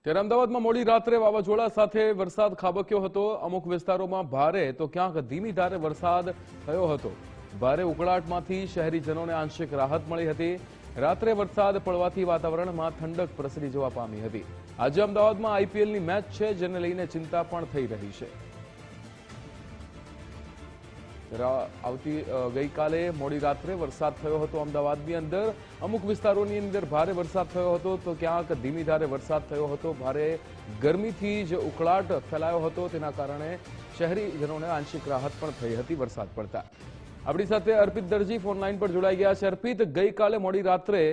ત્યારે અમદાવાદમાં મોડી રાત્રે વાવાઝોડા સાથે વરસાદ ખાબક્યો હતો। અમુક વિસ્તારોમાં ભારે તો ક્યાંક ધીમી ધારે વરસાદ થયો હતો। ભારે ઉકળાટમાંથી શહેરીજનોને આંશિક રાહત મળી હતી। રાત્રે વરસાદ પડવાથી વાતાવરણમાં ઠંડક પ્રસરી જવા પામી હતી। આજે અમદાવાદમાં આઈપીએલની મેચ છે, જેને લઈને ચિંતા પણ થઈ રહી છે। ગઈકાલે મોડી રાત્રે વરસાદ થયો હતો અમદાવાદની અંદર। અમુક વિસ્તારોની અંદર ભારે વરસાદ થયો હતો તો ક્યાંક ધીમી ધારે વરસાદ થયો હતો। ભારે ગરમીથી જે ઉકળાટ ફેલાયો હતો તેના કારણે શહેરીજનોને આંશિક રાહત પણ થઈ હતી વરસાદ પડતા। આપણી સાથે અર્પિત દરજી ફોન લાઈન પર જોડાઈ ગયા છે। અર્પિત, ગઈકાલે મોડી રાત્રે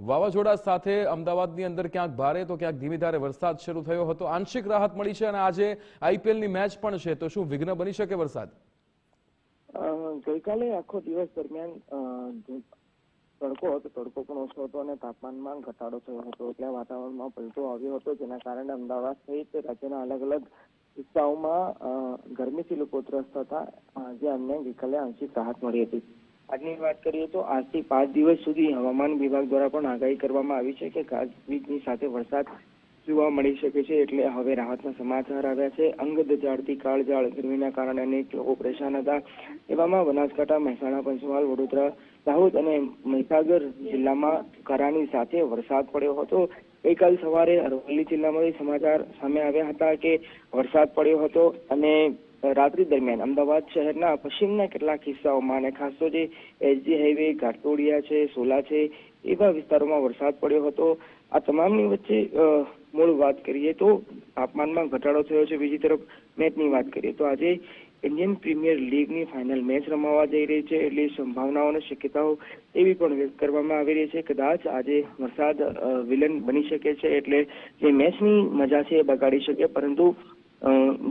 વાવાઝોડા સાથે અમદાવાદની અંદર ક્યાંક ભારે તો ક્યાંક ધીમી ધારે વરસાદ શરૂ થયો હતો। આંશિક રાહત મળી છે અને આજે આઈપીએલની મેચ પણ છે, તો શું વિઘ્ન બની શકે વરસાદ? ગઈકાલે આખો દિવસ દરમિયાન તડકો હતો, તડકો પણ ઓછો હતો અને તાપમાનમાં ઘટાડો થયો હતો, એટલે વાતાવરણમાં પલટો આવ્યો હતો, જેના કારણે અમદાવાદ સહિત રાજ્યના અલગ અલગ વિસ્તારોમાં ગરમીથી લોકો ત્રસ્ત હતા, જે અમને ગઈકાલે આંશિક રાહત મળી હતી। આજની વાત કરીએ તો આજથી 5 દિવસ સુધી હવામાન વિભાગ દ્વારા પણ આગાહી કરવામાં આવી છે કે ગાજવીજની સાથે વરસાદ જોવા મળી શકે છે, એટલે હવે રાહતના સમાચાર આવ્યા છે। અંગદ ઝાડથી કાળઝાળ ગરમીના કારણે અનેક લોકો પરેશાન હતા। એવામાં બનાસકાંઠા, મહેસાણા, પંચમહાલ, વડોદરા, દાહોદ અને મહીસાગર જિલ્લામાં કરાની સાથે વરસાદ પડ્યો હતો। ગઈકાલ સવારે અરવલ્લી જિલ્લામાંથી સમાચાર સામે આવ્યા હતા કે વરસાદ પડ્યો હતો અને રાત્રિ દરમિયાન અમદાવાદ શહેરના પશ્ચિમના કેટલાક હિસ્સાઓમાં અને ખાસ તો જે એસજી હાઈવે, ઘાટલોડિયા છે, સોલા છે, એવા વિસ્તારોમાં વરસાદ પડ્યો હતો। આ તમામની વચ્ચે મૂળ વાત કરીએ તો તાપમાનમાં ઘટાડો થયો છે। બીજી તરફ મેચની વાત કરીએ તો આજે ઇન્ડિયન પ્રીમિયર લીગની ફાઇનલ મેચ રમાવા જઈ રહી છે, એટલે સંભાવનાઓ અને શક્યતાઓ એવી પણ વ્યક્ત કરવામાં આવી રહી છે કદાચ આજે વરસાદ વિલન બની શકે છે, એટલે જે મેચની મજા છે એ બગાડી શકે, પરંતુ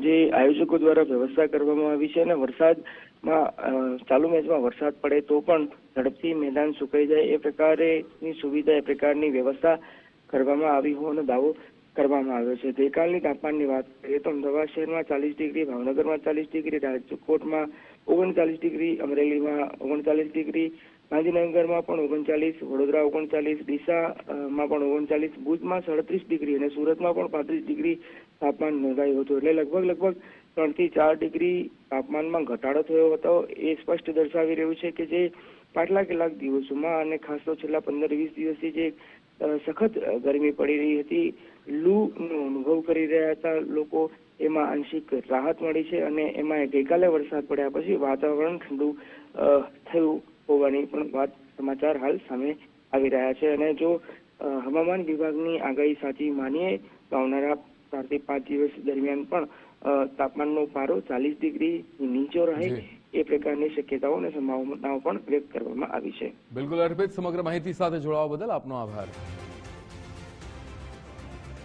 જે આયોજકો દ્વારા વ્યવસ્થા કરવામાં આવી છે અને વરસાદમાં ચાલુ મેચમાં વરસાદ પડે તો પણ ઝડપથી મેદાન સુકાઈ જાય એ પ્રકારની સુવિધા, એ પ્રકારની વ્યવસ્થા કરવામાં આવી હોવાનો દાવો કરવામાં આવ્યો છે। ગઈકાલની તાપમાનની વાત કરીએ તો અમદાવાદ શહેરમાં 40 ડિગ્રી, ભાવનગરમાં 40 ડિગ્રી, રાજકોટમાં 39 ડિગ્રી, અમરેલીમાં 39 ડિગ્રી, ગાંધીનગરમાં પણ 39, વડોદરા 39, ડીસામાં પણ 39, ભુજમાં 37 ડિગ્રી અને સુરતમાં પણ 35 ડિગ્રી તાપમાન નોંધાયું હતું, એટલે લગભગ 3 થી 4 ડિગ્રી તાપમાનમાં ઘટાડો થયો હતો। એ સ્પષ્ટ દર્શાવી રહ્યું છે કે જે પાછલા કેટલાક દિવસોમાં અને ખાસ તો છેલ્લા 15-20 દિવસથી જે સખત ગરમી પડી રહી હતી, લૂનો અનુભવ કરી રહ્યા હતા લોકો, એમાં આંશિક રાહત મળી છે અને એમાં ગઈકાલે વરસાદ પડ્યા પછી વાતાવરણ ઠંડુ થયું હોવાની પણ વાત સમાચાર હાલ સામે આવી રહ્યા છે। અને જો હવામાન વિભાગની આગાહી સાચી માનીએ તો આવનારા 4 થી 5 દિવસ દરમિયાન પણ તાપમાનનો પારો 40 ડિગ્રી નીચો રહે એ પ્રકારની શક્યતાઓ અને સંભાવનાઓ પણ વ્યક્ત કરવામાં આવી છે। બિલકુલ અર્પિત, સમગ્ર માહિતી સાથે જોડાવા બદલ આપનો આભાર।